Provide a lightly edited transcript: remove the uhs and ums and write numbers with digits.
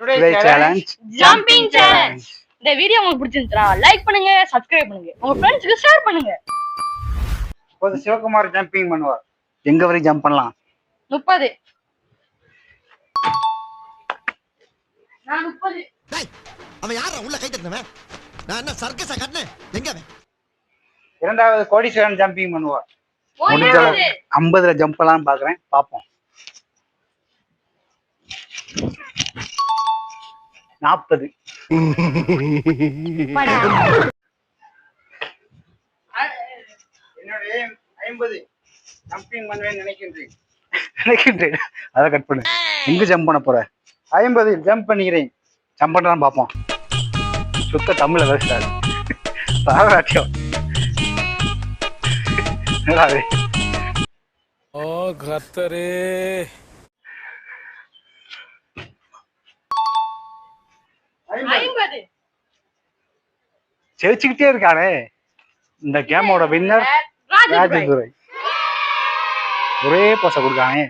Today challenge jumping challenge. இந்த video உங்களுக்கு பிடிச்சிருந்தா லைக் பண்ணுங்க, சப்ஸ்கிரைப் பண்ணுங்க, உங்க ஃப்ரெண்ட்ஸ்க்கு ஷேர் பண்ணுங்க. இப்போது சிவகுமார் ஜம்பிங் பண்ணுவார். எங்க வரை ஜம்ப் பண்ணலாம்? 30. நான் 30. டேய், அவன் யாரா உள்ள கை தட்டனவன்? நான் என்ன சர்க்கஸா கட்டனே? எங்க அவன்? இரண்டாவது கோடீஸ்வரன் ஜம்பிங் பண்ணுவார். முடிஞ்ச 50ல ஜம்ப் பண்ணலாம்னு பாக்குறேன், பாப்போம். 40. என்னுடைய 50 ஜம்பிங் பண்ணுவேன்னு நினைக்கின்றேன். அதை கட் பண்ணு. எங்க ஜம்ப் பண்ண போற? 50 ஜம்ப் பண்ணிக்கிறேன். ஜம்ப் பண்ணலாம் பாப்போம். சுத்த தமிழ்ல பேசுறாரு. பாராட்டியம். ஓ கர்த்தரே. ஜெயிச்சுக்கிட்டே இருக்கானே இந்த கேமோட வின்னர் ராஜதுரை. ஒரே போச கொடுக்கானே.